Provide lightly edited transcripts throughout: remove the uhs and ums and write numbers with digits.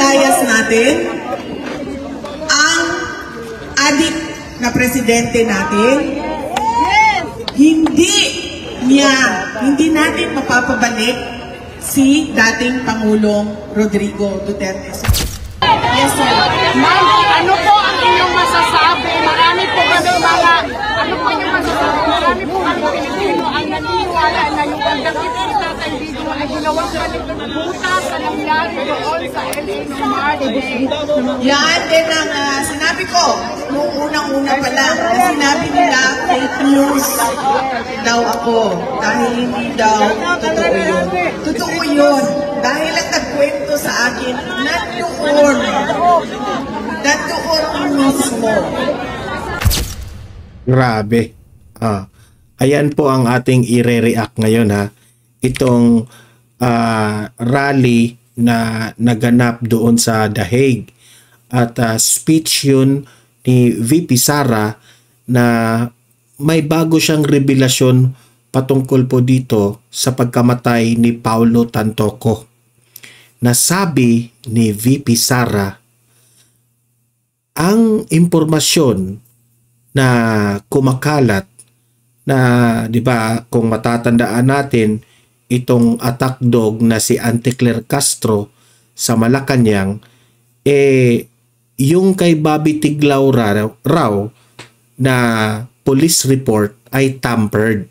pinalayas natin ang adik na presidente natin. Hindi natin mapapabalik si dating Pangulong Rodrigo Duterte. Yes, sir. Ma'am, ano po ang inyong masasabi? Marami po kami mga, ano po inyong masasabi? Marami po kami Pilipino ang naniniwala na yung pagdakit ni Tatay Digong ay ginawang butas na nangyari doon sa LA noong March. Yan din ang sinabi ko nung unang-una pa lang. Sinabi nila fake news daw ako dahil hindi daw totoo yun. Totoo yun. Dahil ang nagkwento sa akin, nandoon mismo. Grabe. Ayan po ang ating i-react ngayon ha. Itong rally na naganap doon sa The Hague. At speech yun ni VP Sara na may bago siyang revelasyon patungkol po dito sa pagkamatay ni Paulo Tantoco. Nasabi ni VP Sara ang impormasyon na kumakalat na, di ba, kung matatandaan natin itong attack dog na si Auntie Claire Castro sa Malacanang, yung kay Bobby Tiglao raw na police report ay tampered.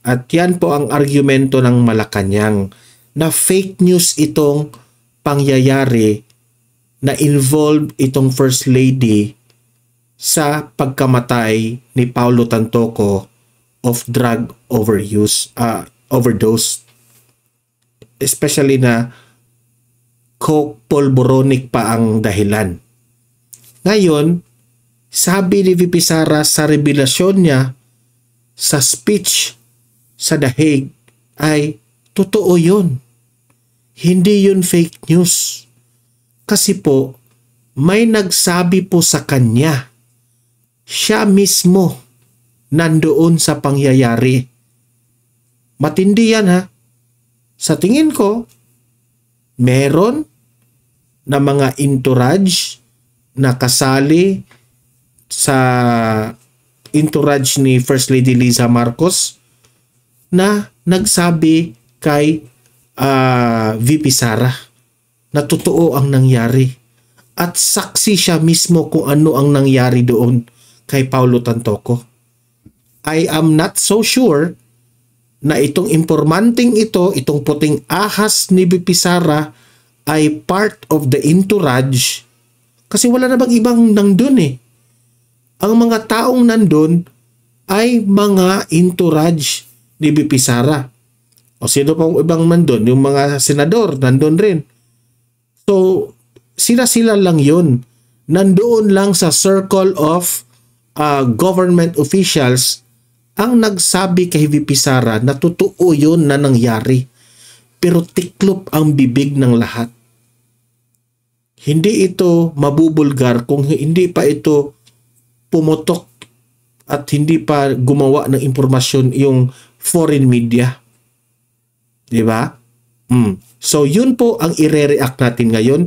At yan po ang argumento ng Malacanang na fake news itong pangyayari na involved itong First Lady sa pagkamatay ni Paulo Tantoco of drug overdose. Especially na coke polboronic pa ang dahilan. Ngayon, sabi ni VP Sara sa revelasyon niya sa speech sa The Hague ay totoo yun. Hindi yun fake news. Kasi po, may nagsabi po sa kanya. Siya mismo nandoon sa pangyayari. Matindi yan ha. Sa tingin ko, meron na mga entourage na kasali sa entourage ni First Lady Liza Marcos na nagsabi kay VP Sara na totoo ang nangyari at saksi siya mismo kung ano ang nangyari doon kay Paulo Tantoco. I am not so sure na itong informanting ito, itong puting ahas ni VP Sara ay part of the entourage kasi wala na bang ibang nandun eh. Ang mga taong nandun ay mga entourage ni VP Sara. O sino pang ibang nandun? Yung mga senador nandun rin. So, sila-sila lang yun. Nandoon lang sa circle of government officials ang nagsabi kay VP Sara na totoo yun na nangyari. Pero tiklop ang bibig ng lahat. Hindi ito mabubulgar kung hindi pa ito pumutok at hindi pa gumawa ng impormasyon yung foreign media. Diba? So, yun po ang i-react natin ngayon.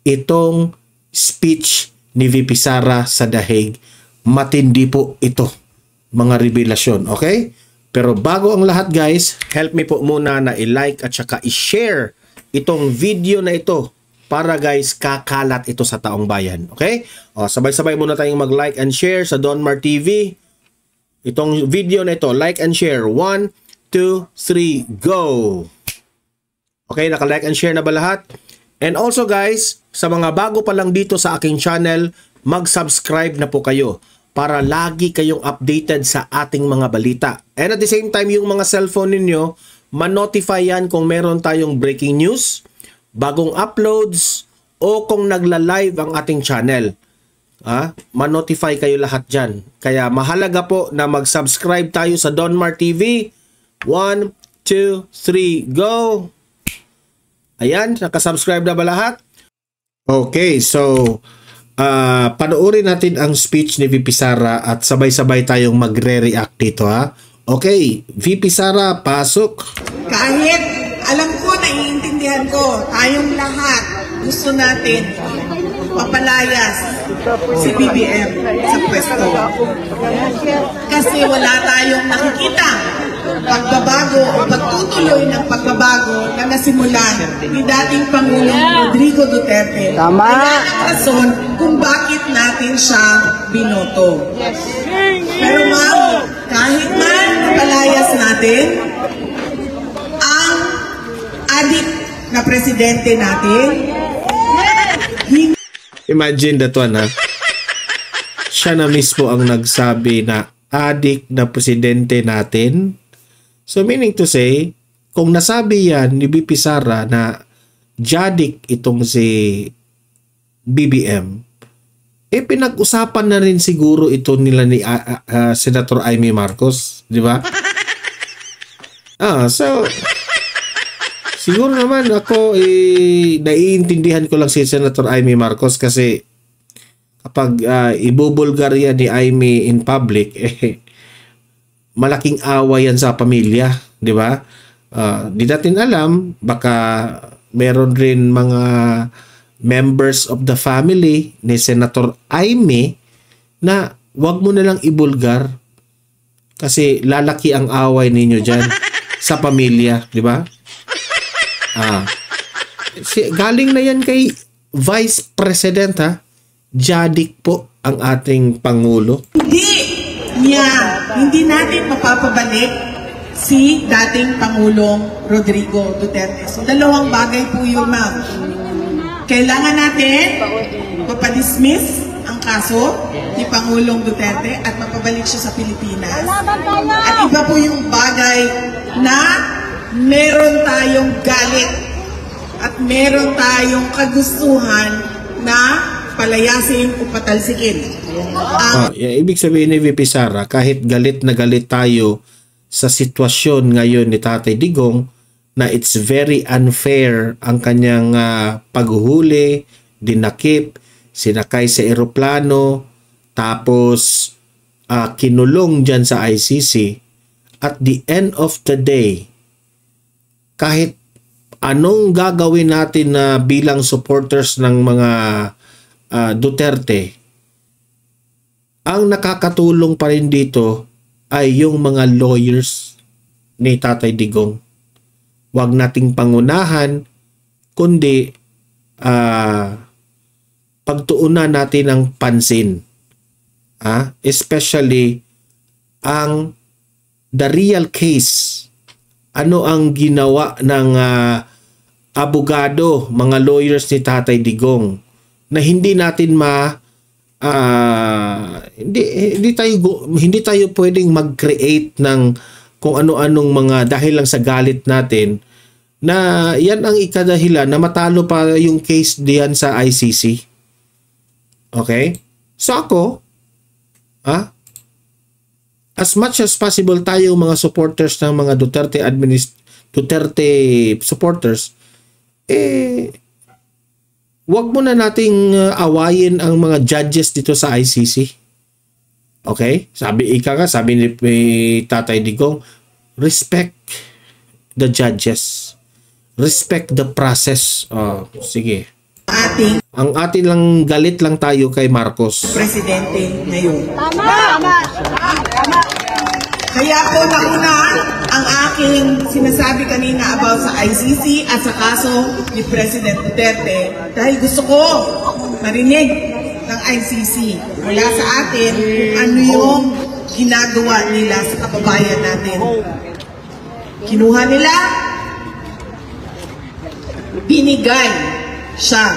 Itong speech ni VP Sara sa The Hague. Matindi po ito. Mga revelasyon. Okay? Pero bago ang lahat guys, help me po muna na i-like at saka i-share itong video na ito para guys kakalat ito sa taong bayan. Okay? O, sabay-sabay muna tayong mag-like and share sa Donmar TV. Itong video na ito, like and share. 1, 2, 3, go! Okay, naka-like and share na ba lahat? And also guys, sa mga bago pa lang dito sa aking channel, mag-subscribe na po kayo para lagi kayong updated sa ating mga balita. And at the same time, yung mga cellphone ninyo, ma-notify yan kung meron tayong breaking news, bagong uploads, o kung nagla-live ang ating channel. Ma-notify kayo lahat dyan. Kaya mahalaga po na mag-subscribe tayo sa Donmar TV. 1, 2, 3, go! Ayan, nakasubscribe na ba lahat? Okay, so panoorin natin ang speech ni VP Sara at sabay-sabay tayong magre-react dito ha. Okay, VP Sara, pasok. Kahit alam ko, naiintindihan ko, tayong lahat gusto natin mapalayas si BBM sa pwesto. Kasi wala tayong nakikita pagbabago o pagtutuloy ng pagbabago na nasimulan ni dating Pangulong Rodrigo Duterte. Tama. Kaya ang rason kung bakit natin siya binoto. Pero ma'am, kahit man mapalayas natin ang adik na presidente natin, Imagine that one, ha? Siya na mismo ang nagsabi na adik na presidente natin. So meaning to say, kung nasabi yan ni BP Sara na jadik itong si BBM, pinag-usapan na rin siguro ito nila ni Senator Amy Marcos, di ba? So siguro naman ako naiintindihan ko lang si Senator Amy Marcos kasi kapag ibubulgar yan ni Amy in public, malaking away yan sa pamilya, di ba? Di natin alam, baka meron rin mga members of the family ni Senator Amy na wag mo na lang ibulgar kasi lalaki ang away ninyo dyan sa pamilya, di ba? Galing na yan kay Vice President, ha? Jadik po ang ating Pangulo. Hindi natin mapapabalik si dating Pangulong Rodrigo Duterte. So dalawang bagay po yun, ma'am. Kailangan natin mapadismiss ang kaso ni Pangulong Duterte at mapabalik siya sa Pilipinas. At iba po yung bagay na meron tayong galit at meron tayong kagustuhan na palayasin o patalsikin. Ibig sabihin ni VP Sara, kahit galit na galit tayo sa sitwasyon ngayon ni Tatay Digong, na it's very unfair ang kanyang paghuhuli, dinakip, sinakay sa eroplano, tapos kinulong dyan sa ICC. At the end of the day, kahit anong gagawin natin na bilang supporters ng mga Duterte, ang nakakatulong pa rin dito ay yung mga lawyers ni Tatay Digong. Huwag nating pangunahan, kundi pagtuunan natin ng pansin. Especially ang the real case. Ano ang ginawa ng abogado, mga lawyers ni Tatay Digong na hindi natin hindi tayo pwedeng mag-create ng kung ano-anong mga dahil lang sa galit natin na yan ang ikadahilan na matalo pa yung case diyan sa ICC. Okay? So ako, as much as possible tayo mga supporters ng mga Duterte supporters, wag mo na nating awayin ang mga judges dito sa ICC. Okay? Sabi ni Tatay Digong, respect the judges. Respect the process. Sige. Ang atin lang galit lang tayo kay Marcos. Presidente ngayon. Tama. Kaya po nauna ang aking sinasabi kanina about sa ICC at sa kaso ni President Duterte dahil gusto ko marinig ng ICC mula sa atin kung ano yung ginagawa nila sa kababayan natin. Kinuha nila, binigay siya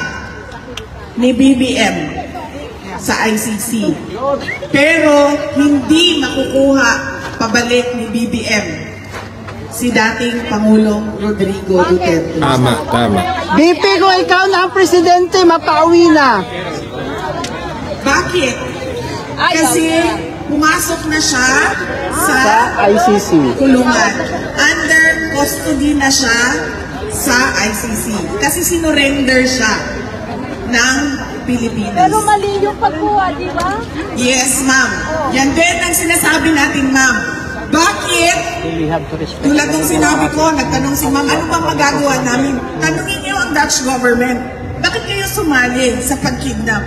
ni BBM sa ICC. Pero hindi makukuha pabalik ni BBM si dating Pangulong Rodrigo Duterte. Tama. BP, kung ikaw na ang presidente, mapauwi na. Bakit? Kasi pumasok na siya sa ICC. kulungan. Under custody na siya sa ICC. Kasi sinurrender siya ng Pilipinas. Pero mali yung pagkuha, di ba? Yes, ma'am. Yan din ang sinasabi natin, ma'am. Bakit? Tulad ng sinabi ko, nagtanong si ma'am, ano bang magagawa namin? Tanungin niyo ang Dutch government, bakit kayo sumali sa pagkidnap?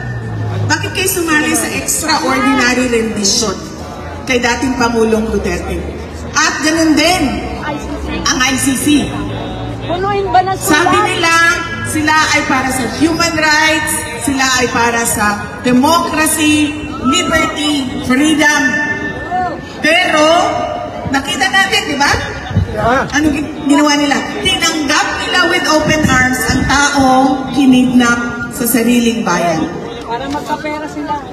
Bakit kayo sumali sa extraordinary rendition kay dating Pangulong Duterte? At ganun din ang ICC. Punuin ba na Sabi nila, sila ay para sa human rights, sila ay para sa democracy, liberty, freedom. Pero, nakita natin, di ba? Ano ginawa nila? Tinanggap nila with open arms ang taong kinidnap sa sariling bayan. para magkapera sila.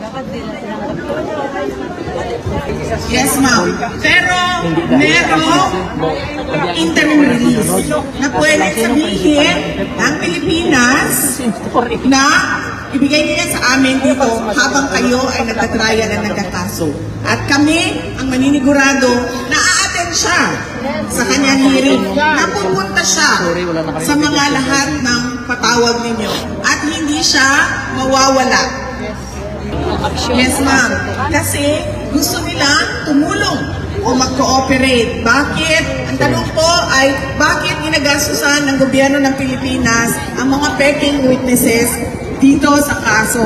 Yes, ma'am. Pero, merong interim release na pwede sabihin ng Pilipinas na ibigay niya sa amin dito habang kayo ay nagtatraya na nagkakaso. At kami, ang maninigurado, na-a-attend siya sa kanyang hearing. Napupunta siya sa mga lahat ng patawag ninyo. At hindi siya mawawala. Yes, ma'am. Kasi gusto nila tumulong o mag-cooperate. Bakit? Ang tanong po ay, bakit ginagastusan ng gobyerno ng Pilipinas ang mga peking witnesses dito sa kaso?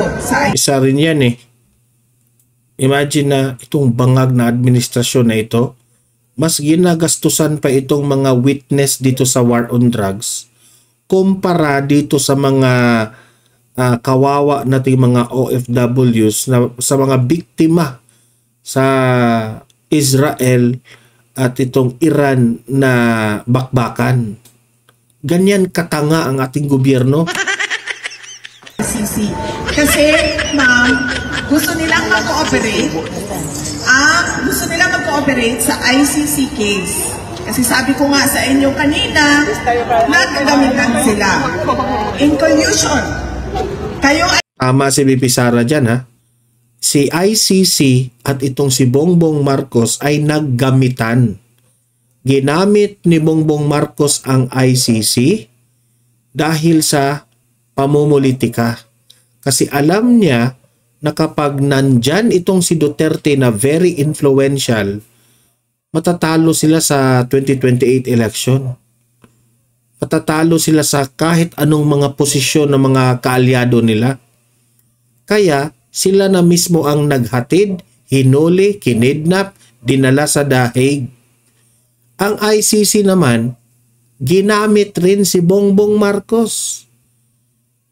Isa rin yan eh. Imagine na itong bangag na administrasyon na ito, mas ginagastusan pa itong mga witness dito sa war on drugs kumpara dito sa mga kawawa nating mga OFWs na sa mga biktima sa Israel at itong Iran na bakbakan. Ganyan katanga ang ating gobyerno. Kasi, ma'am, gusto nilang mag-cooperate. Gusto nilang mag-cooperate sa ICC case. Kasi sabi ko nga sa inyo kanina, nagagamitan sila. In collusion. Kayo ay... Tama si VP Sara dyan ha. Si ICC at itong si Bongbong Marcos ay naggamitan. Ginamit ni Bongbong Marcos ang ICC dahil sa pamumulitika. Kasi alam niya na kapag nandyan itong si Duterte na very influential, matatalo sila sa 2028 election. Matatalo sila sa kahit anong mga posisyon ng mga kaalyado nila. Kaya sila na mismo ang naghatid, hinuli, kinidnap, dinala sa dahig. Ang ICC naman, ginamit rin si Bongbong Marcos.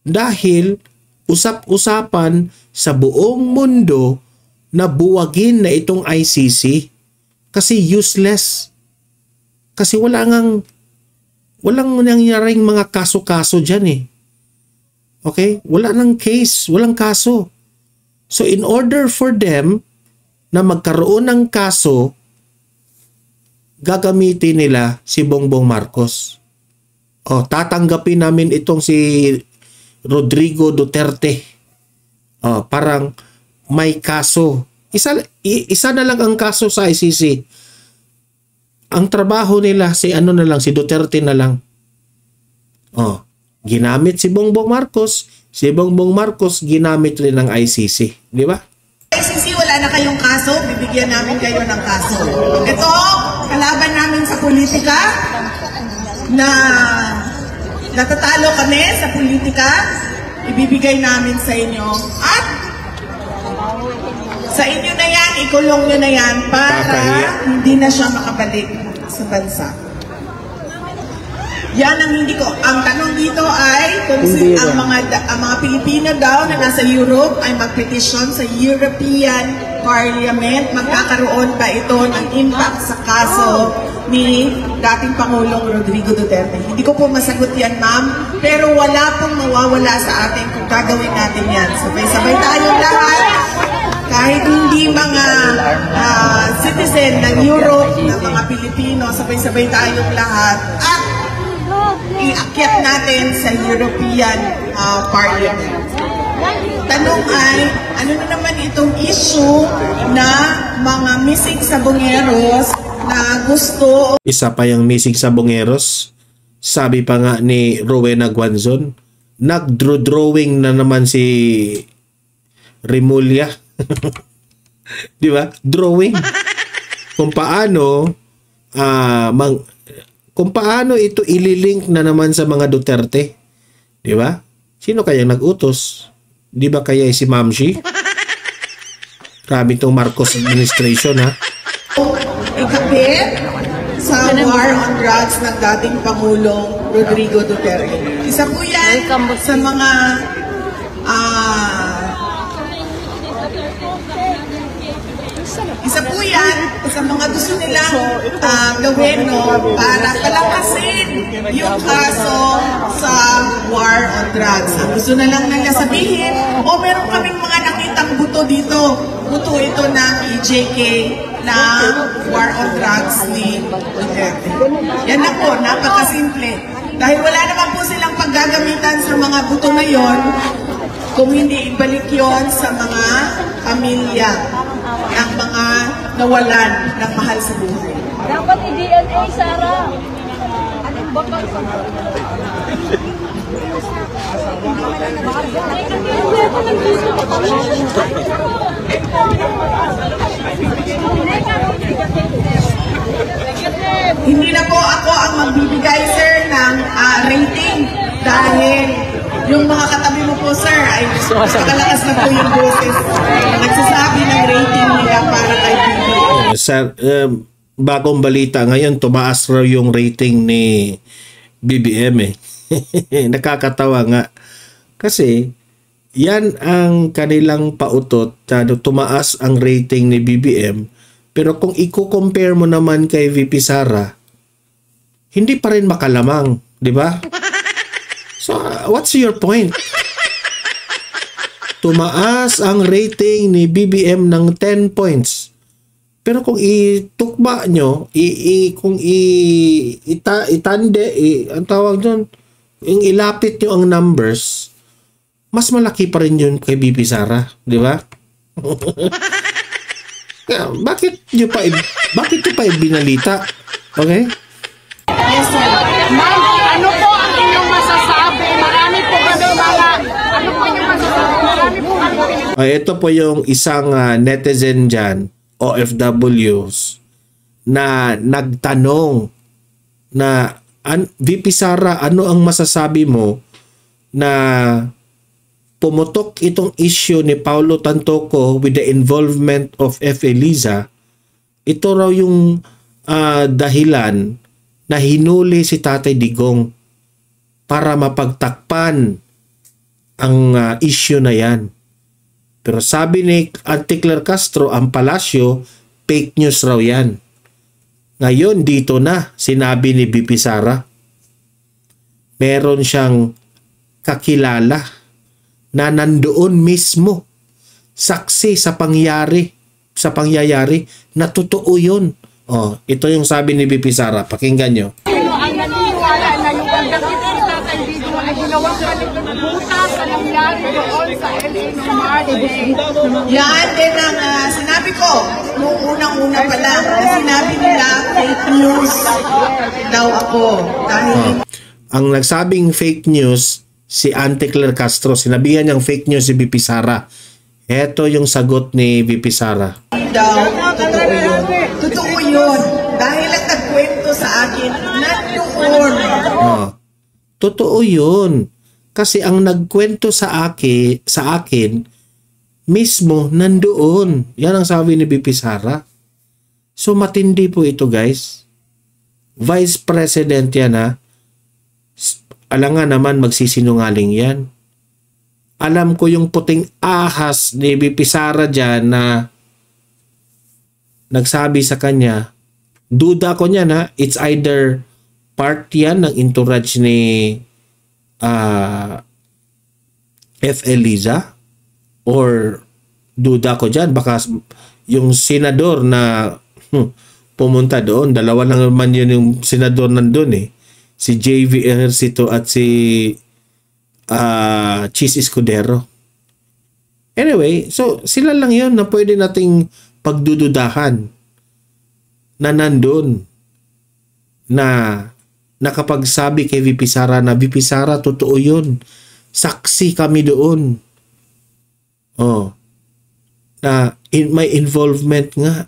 Dahil usap-usapan sa buong mundo na buwagin na itong ICC kasi useless. Kasi walang nangyaring mga kaso-kaso dyan eh. Okay? Wala nang case, walang kaso. So in order for them na magkaroon ng kaso, gagamitin nila si Bongbong Marcos. O, tatanggapin namin itong si Rodrigo Duterte. O, parang may kaso. Isa na lang ang kaso sa ICC. Ang trabaho nila si Duterte na lang. Oh, ginamit si Bongbong Marcos, ginamit rin ng ICC, di ba? ICC, wala na kayong kaso, bibigyan namin kayo ng kaso. Ito, kalaban namin sa politika, na natatalo kami sa politika, ibibigay namin sa inyo. At sa inyo na yan, ikulong nyo na yan para hindi na siya makabalik sa bansa. Yan ang hindi ko. Ang tanong dito ay kung ang mga Pilipino daw na nasa Europe ay mag-petition sa European Parliament, magkakaroon pa ito ng impact sa kaso ni dating Pangulong Rodrigo Duterte. Hindi ko po masagot yan, ma'am, pero wala pong mawawala sa atin kung gagawin natin yan. Sabay-sabay tayong lahat. Kahit hindi mga citizen ng Europe, ng mga Pilipino, sabay-sabay tayong lahat at iakyat natin sa European Parliament. Tanong ay, ano na naman itong issue na mga missing sabongeros na gusto... Isa pa yung missing sabongeros. Sabi pa nga ni Rowena Guanzon, nag-drawing na naman si Remulla. Di ba? Drawing. kung paano kung paano ito ililink na naman sa mga Duterte. Di ba? Sino kayang nag-utos? Di ba kaya si Mamshi? Grabe itong Marcos administration, ha? Ikapit sa war on drugs ng dating Pangulong Rodrigo Duterte. Isa po yan sa mga gusto nilang gawin, no, para palakasin yung kaso sa war on drugs. Ang gusto na lang nila sabihin, meron kaming mga nakitang buto dito. Buto ito ng EJK na war on drugs ni Duterte. Yan na po, napakasimple. Dahil wala naman po silang paggagamitan sa mga buto na yon, kung hindi ibalik yon sa mga pamilya ng mga nawalan ng mahal sa buhay. Dapat i-DNA, Sarah. Anong bakal sa Hindi na po ako ang magbibigay, sir, ng rating dahil yung mga katabi mo po, sir, ay nakalakas na po yung boses. Nagsasabi ng rating nila para kay BBM. Sir, bagong balita ngayon, tumaas raw yung rating ni BBM, eh. Nakakatawa nga. Kasi, yan ang kanilang pautot na tumaas ang rating ni BBM. Pero kung i-compare mo naman kay VP Sara, hindi pa rin makalamang, di ba? So, what's your point? Tumaas ang rating ni BBM ng 10 points. Pero kung itukba nyo, itande, ang tawag doon, yung ilapit nyo ang numbers, mas malaki pa rin yun kay VP Sara, di ba? Bakit nyo pa ibinalita? Okay? Yes, sir. Ma'am, ano po ang inyong masasabi? Marami po kami mga, ano po inyong masasabi? Marami po kami. Ito po yung isang netizen dyan, OFWs, na nagtanong na VP Sara, ano ang masasabi mo na pumutok itong issue ni Paulo Tantoco with the involvement of F. Eliza? Ito raw yung dahilan na hinuli si Tatay Digong para mapagtakpan ang issue na yan. Pero sabi ni Anticler Castro, ang palasyo, fake news raw yan. Ngayon, dito na, sinabi ni VP Sara, meron siyang kakilala na nandoon mismo, saksi sa pangyayari, na totoo yun. Ito yung sabi ni VP Sara. Pakinggan nyo. Sino ang naniniwala na yung pagdakit ni Tatay Digong ay ginawang kalimutan sa nangyari doon sa LA noong March? Yan din ang sinabi ko nung unang-una pa lang. Sinabi nila fake news daw ako. Dahil ang nagsabing fake news, si Anticler Castro. Sinabihan niyang fake news si VP Sara. Ito yung sagot ni VP Sara. daw totoo yun. Totoo yun. Dahil ang nagkwento sa akin, nandoon. Totoo yun. Kasi ang nagkwento sa akin mismo nandoon. Yan ang sabi ni VP Sara. So matindi po ito, guys. Vice President yan, ha. Alangan naman magsisinungaling yan. Alam ko yung puting ahas ni VP Sara dyan na nagsabi sa kanya, duda ko niyan, ha. It's either part yan ng entourage ni F. Eliza or duda ko dyan. Baka yung senador na pumunta doon, dalawa lang naman yun yung senador nandun eh. Si J.V. Ejercito at si Chis Escudero. Anyway, so sila lang yun na pwede nating pagdududahan na nandun na nakapagsabi kay VP Sara na VP Sara, totoo yun. Saksi kami doon. Na may involvement nga.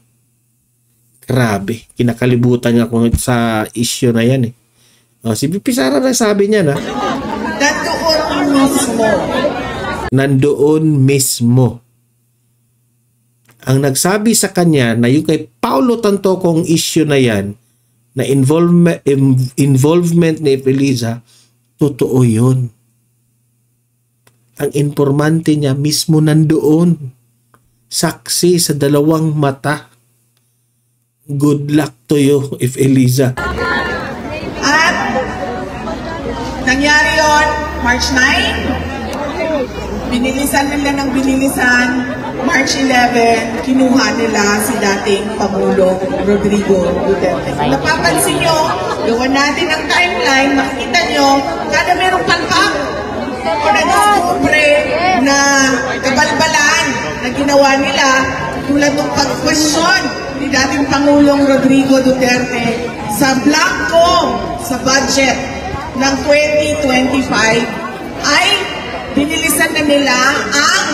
Grabe, kinakalibutan niya kung sa issue na yan eh. Si VP Sara na sabi niya na, Nandoon mismo. nandoon mismo. Ang nagsabi sa kanya na yung kay Paulo Tantocong issue na yan, na involvement ni Eliza, totoo yun. Ang informante niya mismo nandoon. Saksi sa dalawang mata. Good luck to you, if Eliza. At nangyari yon March 9. Binilisan nila ng binilisan. March 11, kinuha nila si dating Pangulo Rodrigo Duterte. Kung napapansin nyo, gawa natin ang timeline, makikita nyo, kada merong palpak o na-discover na kabalbalan na ginawa nila, tulad ng pag-question ni dating Pangulong Rodrigo Duterte sa blanco sa budget ng 2025 ay binilisan na nila ang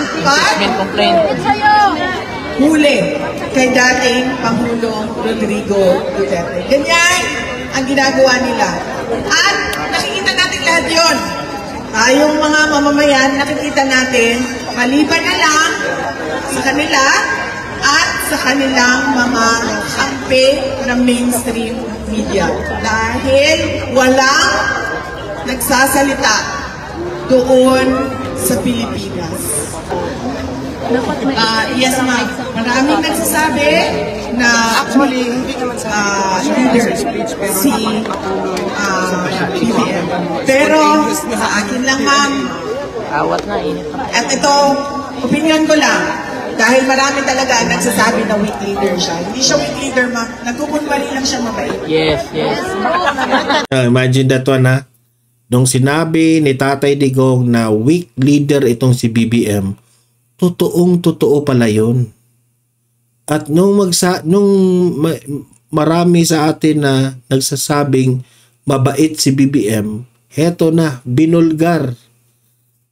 huli kay dating Pangulong Rodrigo Duterte. Ganyan ang ginagawa nila. At nakikita natin lahat yun. Tayong mga mamamayan, nakikita natin, maliban na lang sa kanila at sa kanilang mga kampe ng mainstream media. Dahil walang nagsasalita doon sa Pilipinas. Yes, ma'am. Maraming nagsasabi na leader si BBM. Pero sa akin lang, ma'am. At ito, opinion ko lang. Dahil marami talaga nagsasabi na weak leader siya. Hindi siya weak leader, ma'am. Nagkukunwari lang siya mabait. Yes. Imagine that one ha. Nung sinabi ni Tatay Digong na weak leader itong si BBM, totoong-totoo pala yun. At nung marami sa atin na nagsasabing mabait si BBM, heto na, binulgar,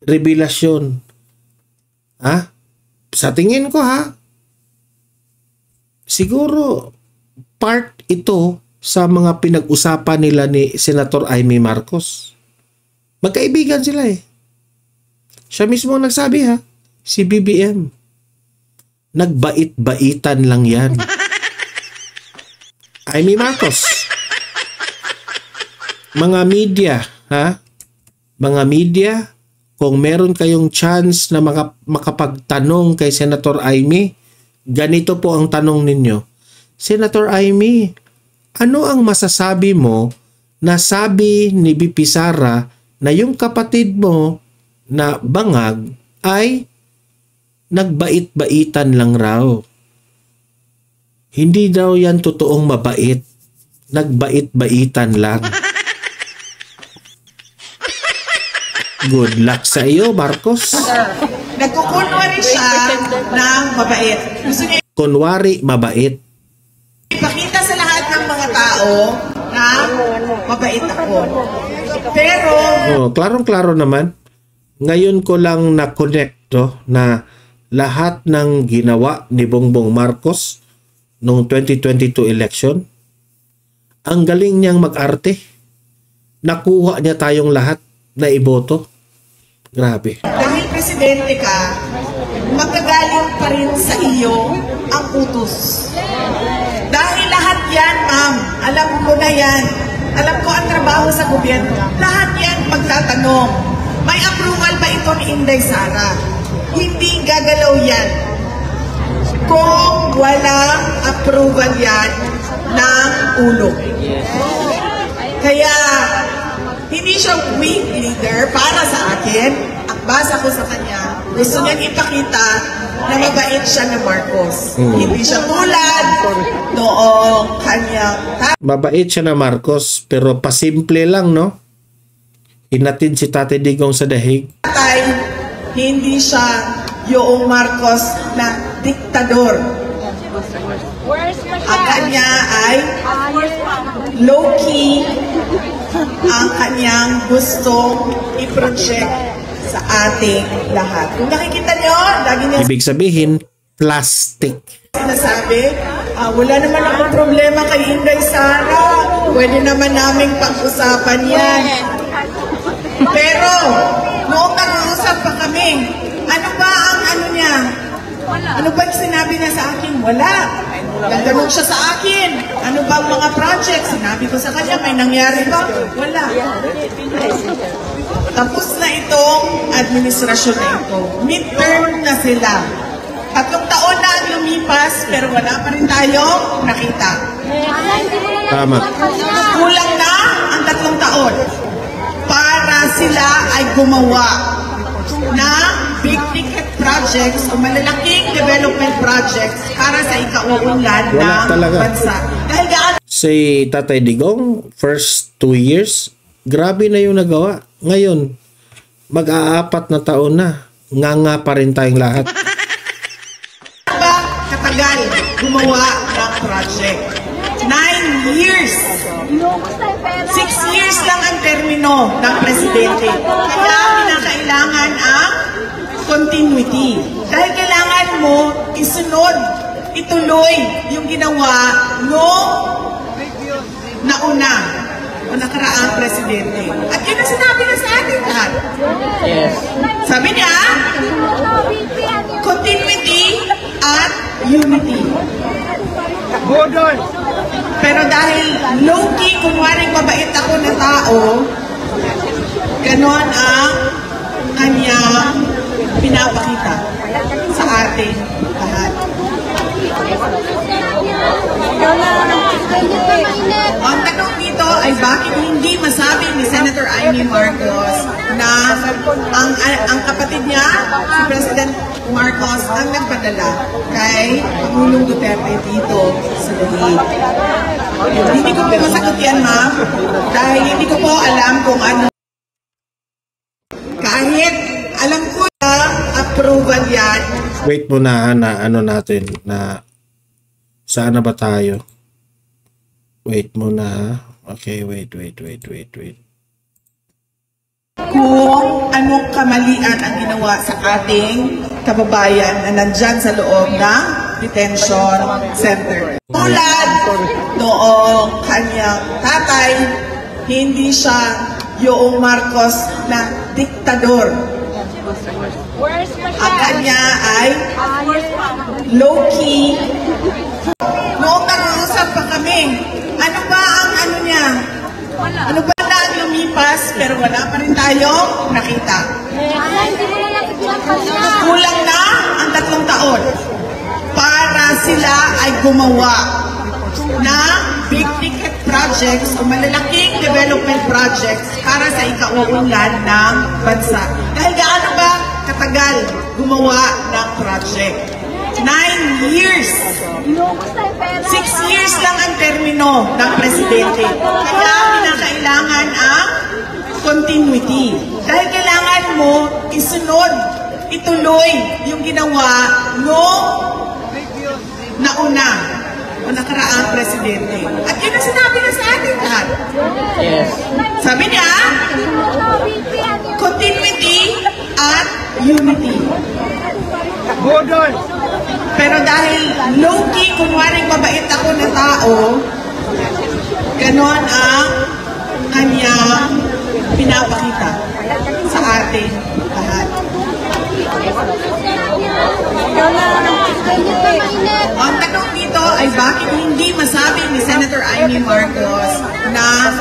revelasyon. Ha? Sa tingin ko ha, siguro part ito sa mga pinag-usapan nila ni Senator Amy Marcos. Magkaibigan sila eh. Siya mismo nagsabi ha, si BBM. Nagbait-baitan lang yan. Amy Marcos. Mga media, ha? Mga media, kung meron kayong chance na makapagtanong kay Senator Amy, ganito po ang tanong ninyo. Senator Amy, ano ang masasabi mo na sabi ni VP Sara na yung kapatid mo na bangag ay nagbait-baitan lang raw? Hindi daw yan totoong mabait. Nagbait-baitan lang. Good luck sa iyo, Marcos. Nagkukunwari siya ng mabait. Gusto niya Kunwari, mabait. ipakita sa lahat ng mga tao na mabait ako. Pero, Klarong-klaro naman. Ngayon ko lang na-connect na lahat ng ginawa ni Bongbong Marcos noong 2022 election, ang galing niyang mag-arte. Nakuha niya tayong lahat na iboto. Grabe. dahil presidente ka, magagaling pa rin sa iyo ang utos. Dahil lahat yan, ma'am, alam ko na yan. Alam ko ang trabaho sa gobyerno. Lahat yan magtatanong, may approval ba ito ni Inday Sara? Hindi gagalaw yan kung walang approval yan ng ulo. Kaya, hindi siya weak leader para sa akin. Ang basa ko sa kanya, gusto niyang ipakita na mabait siya na Marcos. Hindi siya tulad noong kanyang Mabait siya na Marcos, pero pasimple lang, no? Inatid si Tate Digong sa dahig. tatay, hindi siya yung Marcos na diktador. Ang kanya ay low-key ang kanyang gustong i-project sa ating lahat. Kung nakikita nyo, lagi niya Ibig sabihin, plastic. sinasabi, Wala naman akong problema kay Inday Sara. Pwede naman naming pag-usapan yan. Pero, noong nag-uusap pa kami, ano ba ang ano niya? Ano ba yung sinabi niya sa akin? Wala. Nagtanong siya sa akin. Ano ba ang mga project? Sinabi ko sa kanya, may nangyari ba? Wala. Tapos na itong administrasyon na ito. Midterm na sila. 3 taon na ang lumipas, pero wala pa rin tayong nakita. Tama. Kulang na ang 3 taon para sila ay gumawa na big ticket projects o malalaking development projects para sa ikauunlad Wala ng talaga. bansa. Dahil gaano Si Tatay Digong, first 2 years, grabe na yung nagawa. Ngayon, mag-aapat na taon na. Nga pa rin tayong lahat. ba katagal gumawa ng project? 9 years. 6 years lang ang termino ng presidente. Kaya kinakailangan ang continuity. Dahil kailangan mo isunod, ituloy yung ginawa no nauna o nakaraang presidente. At yun ang sinabi na sa atin lahat. Sabi niya, continuity at unity. Pero dahil low-key, kunwaring mabait ako na tao, ganon ang kanya pinapakita sa atin lahat. Ang tanong dito ay bakit hindi masabi ni Senator Amy Marcos na ang kapatid niya, si President Marcos, ang nagpadala kay Pangulong Duterte dito sa Lihig. Hindi ko po masagot yan, ma'am, dahil hindi ko po alam kung ano. Kahit alam ko na approval yan. Wait muna na ano natin na saan na ba tayo? Wait muna ha. Okay, wait. Kung anong kamalian ang ginawa sa ating kababayan na nandyan sa loob ng detention center. Tulad noong kanyang tatay, hindi siya yung Marcos na diktador. Ang kanya ay low-key. Noong nag-uusap pa kami, ano ba ang ano niya? Ano ba na ang lumipas, pero wala pa rin tayong nakita. Kulang na ang 3 taon para sila ay gumawa na big ticket projects o malalaking development projects para sa ikauunlad ng bansa. Dahil gaano ba katagal gumawa ng project? 9 years. 6 years lang ang termino ng presidente. Kaya kinakailangan ang continuity. Dahil kailangan mo isunod, ituloy yung ginawa no nauna o nakaraang presidente. At yun ang sinabi na sa atin lahat. Sabi niya, continuity at unity. Pero dahil low-key, kunwaring mabait ako na tao, ganon ang kanya pinapakita sa atin lahat. Ang tanong dito ay bakit hindi masabi ni Senator Amy Marcos na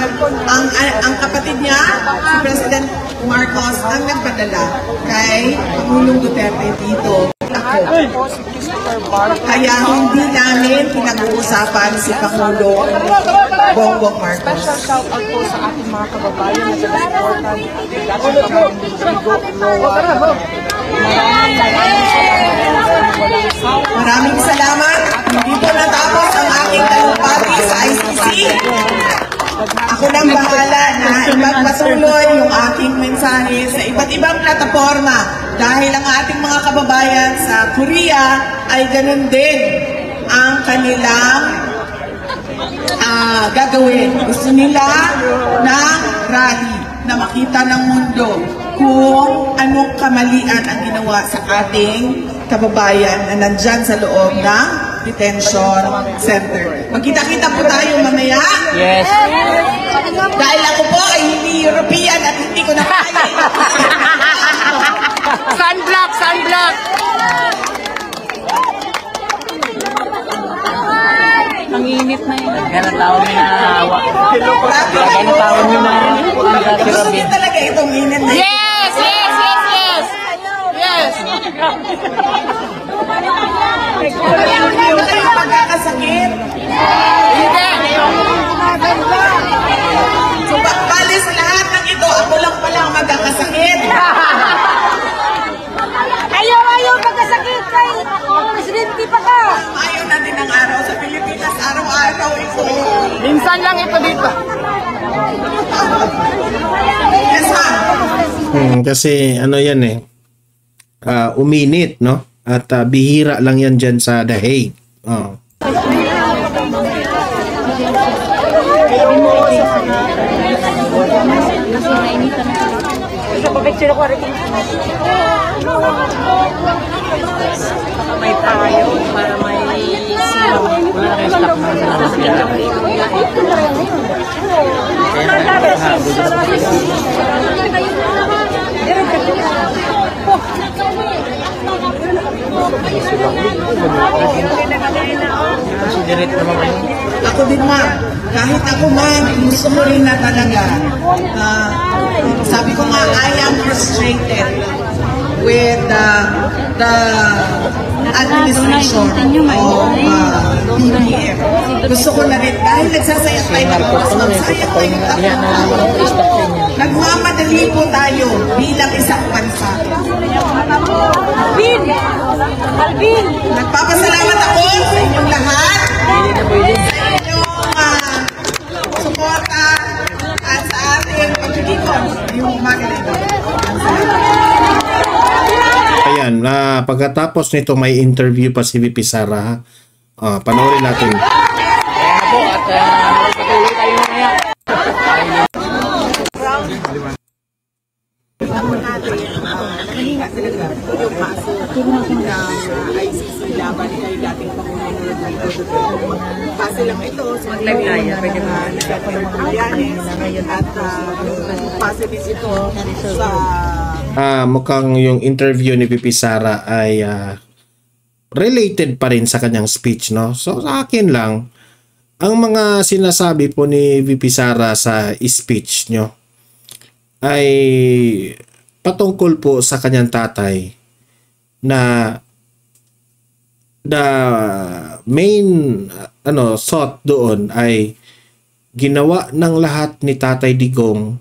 ang kapatid niya, si President Marcos, ang nagpadala kay Pangulong Duterte dito. Ako. Kaya hindi namin pinag-uusapan si Pangulong Bongbong Marcos. Shout out po sa ating mga kababayan na support. Maraming salamat. Dito natapos ang aking talumpati sa ICC. Ako nang bahala na ipagpatuloy yung aking mensahe sa iba't ibang plataforma dahil ang ating mga kababayan sa Korea ay ganun din ang kanilang gagawin. Gusto nila ng rally na makita ng mundo kung anong kamalian ang ginawa sa ating kababayan na nandyan sa loob ng Detention Center. Magkita-kita po tayo mamaya. Yes. Dahil ako po ay hindi European at hindi ko na kaya. Sunblock, sunblock. Ang init na yun. Kaya tao may nahawa. Kaya tao may nahawa. Gusto niyo talaga itong init na yun. Yes, yes, yes, yes. Yes. Wala kayong pagkakasakit. Hindi. So, bali sa lahat ng ito, ako lang pala ang magkakasakit. Ayaw magkasakit kay presidente pa ka. Ayaw natin ang araw sa Pilipinas, araw-araw ito. Minsan lang ito dito. Yes, ma'am. Kasi ano yan uminit, no? At bihira lang yan dyan sa The Hague. Oh. May tayo para may silaw. Wala na kayo stock na sila. Ako din, ma'am. Kahit ako, ma'am, gusto mo rin na talaga. Sabi ko nga, I am frustrated with the administration of BBM. Gusto ko na rin, dahil nagsasayang tayo ng oras, magsayang tayo ng oras. Nagmamadali po tayo bilang isang bansa. Alvin! Nagpapasalamat ako sa inyong lahat, sa inyong suporta at sa ating pagkikon yung umaga na ito. Ayan, pagkatapos nito may interview pa si VP Sara. Panoorin natin. Kaya po at patuloy tayo mamaya. Nahinga talaga yung kaso ng ICC laban kay dating Pangulong kaso lang ito sa maglagaya pwede ba at positive ito sa Mukhang yung interview ni VP Sara ay related pa rin sa kanyang speech, no? So sa akin lang, ang mga sinasabi po ni VP Sara sa speech nyo ay patungkol po sa kanyang tatay na the main thought doon ay ginawa ng lahat ni Tatay Digong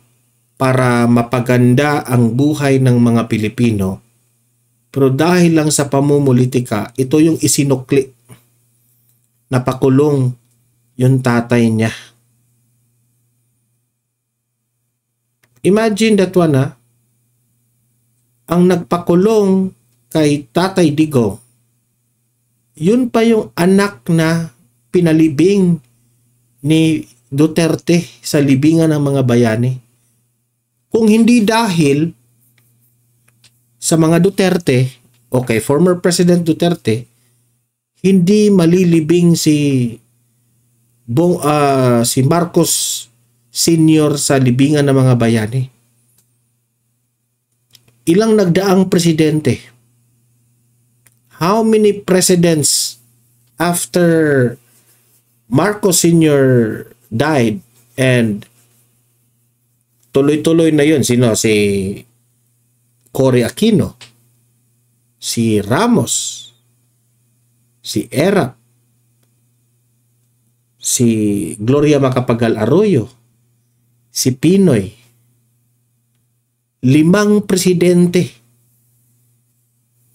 para mapaganda ang buhay ng mga Pilipino. Pero dahil lang sa pamumulitika, ito yung isinukli. Napakulong yung tatay niya. Imagine that one, ang nagpakulong kay Tatay Digong, yun pa yung anak na pinalibing ni Duterte sa libingan ng mga bayani. Kung hindi dahil sa mga Duterte, okay, former President Duterte, hindi malilibing si Marcos Sr. sa libingan ng mga bayani. Ilang nagdaang presidente? How many presidents after Marcos Sr. died and tuloy-tuloy na yun? Sino? Si Cory Aquino, si Ramos, si Erap, si Gloria Macapagal Arroyo, si Pinoy. 5 presidente.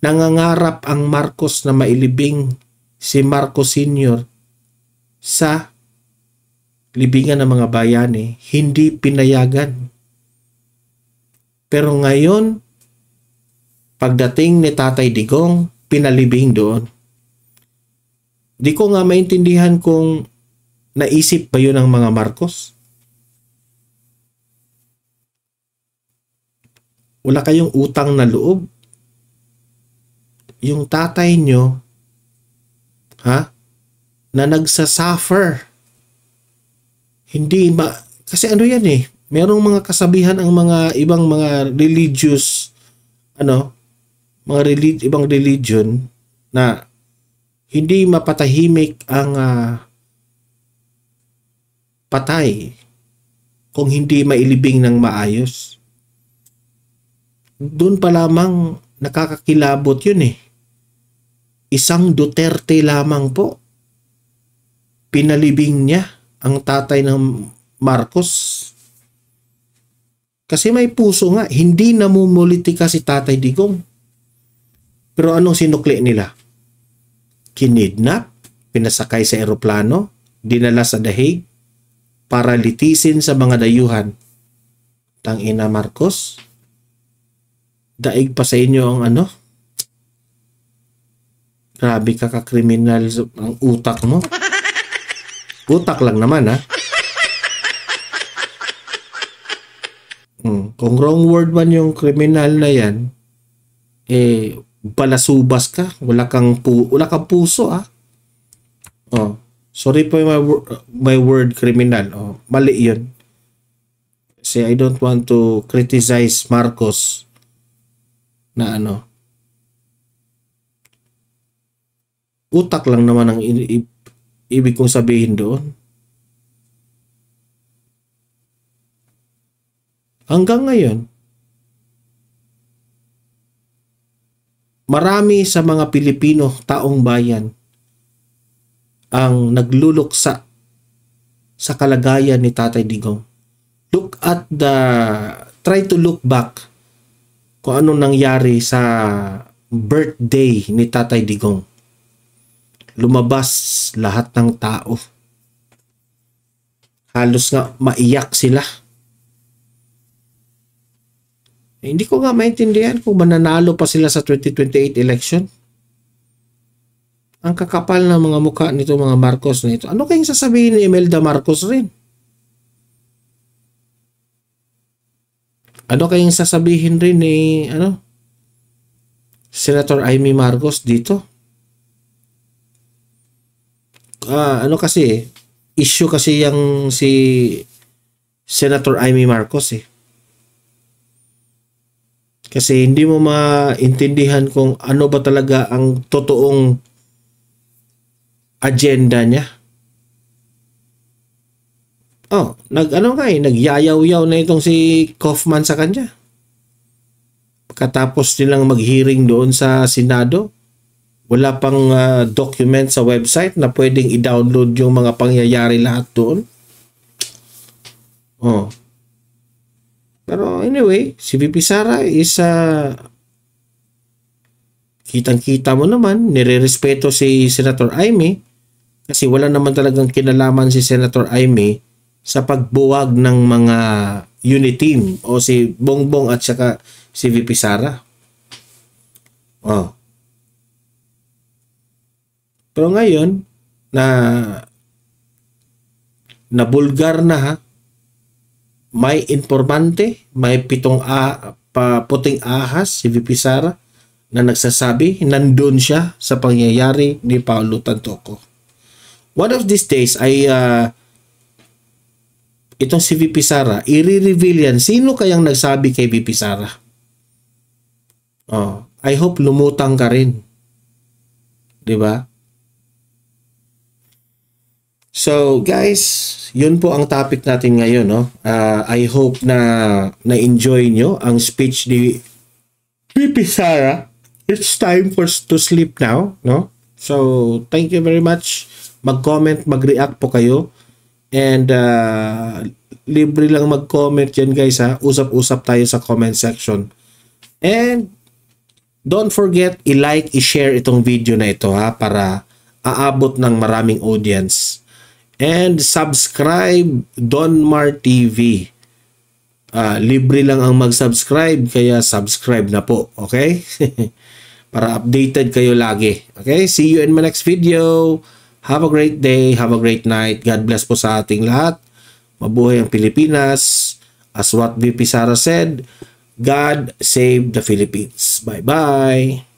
Nangangarap ang Marcos na mailibing si Marcos Sr. sa libingan ng mga bayani. Hindi pinayagan. Pero ngayon, pagdating ni Tatay Digong, pinalibing doon. Di ko nga maintindihan kung naisip ba yun ng mga Marcos. Wala kayong utang na loob. Yung tatay nyo, na nagsasuffer. Hindi kasi ano yan eh, merong mga kasabihan ang mga ibang mga religious ibang religion na hindi mapatahimik ang patay kung hindi mailibing ng maayos. Doon pa lamang nakakakilabot yun eh. Isang Duterte lamang po, pinalibing niya ang tatay ng Marcos. Kasi may puso nga, hindi namumulitika si Tatay Digong. Pero anong sinukli nila? Kinidnap, pinasakay sa eroplano, dinala sa dahig, para litisin sa mga dayuhan. Tangina Marcos, daig pa sa inyo ang grabe ka ka-kriminal ang utak mo. Utak lang naman ha. Kung wrong word man yung kriminal na yan, balasubas ka, wala kang puso ha. Sorry po my word criminal. Mali yun. Kasi I don't want to criticize Marcos na utak lang naman ang ibig kong sabihin doon. Hanggang ngayon, marami sa mga Pilipino, taong bayan, ang nagluluksa sa kalagayan ni Tatay Digong. Try to look back kung anong nangyari sa birthday ni Tatay Digong. Lumabas lahat ng tao. Halos nga maiyak sila. Hindi ko nga maintindihan kung mananalo pa sila sa 2028 election. Ang kakapal ng mga mukha nito mga Marcos na ito. Ano kayong sasabihin ni Imelda Marcos rin? Ano kayong sasabihin rin ni Senator Amy Marcos dito? Kasi issue kasi yung si Senator Amy Marcos eh. Kasi hindi mo maintindihan kung ano ba talaga ang totoong agenda niya. Nagyayaw-yaw na itong si Kaufman sa kanya. Pagkatapos nilang mag-hearing doon sa Senado, wala pang document sa website na pwedeng i-download yung mga pangyayari lahat doon. Pero anyway, si VP Sara is kitang-kita mo naman, nire-respeto si Senator Amy kasi wala naman talagang kinalaman si Senator Amy sa pagbuwag ng mga unit team o si Bongbong at saka si VP Sara. Pero ngayon na nabulgar na may informante, may puting ahas si VP Sara na nagsasabi nandun siya sa pangyayari ni Paulo Tantoco. One of these days ay itong si VP Sara, i-reveal yan. Sino kayang nagsabi kay VP Sara? I hope lumutang ka rin. Diba? So guys, yun po ang topic natin ngayon. I hope na na-enjoy nyo ang speech ni VP Sara. It's time to sleep now. So thank you very much. Mag-comment, mag-react po kayo. And libre lang mag-comment yan guys ha. Usap-usap tayo sa comment section. And don't forget i-like, i-share itong video na ito ha para aabot ng maraming audience. And subscribe Donmar TV. Libre lang ang mag-subscribe kaya subscribe na po. Okay? Para updated kayo lagi. Okay? See you in my next video. Have a great day, have a great night. God bless po sa ating lahat. Mabuhay ang Pilipinas. As what VP Sara said, God save the Philippines. Bye-bye.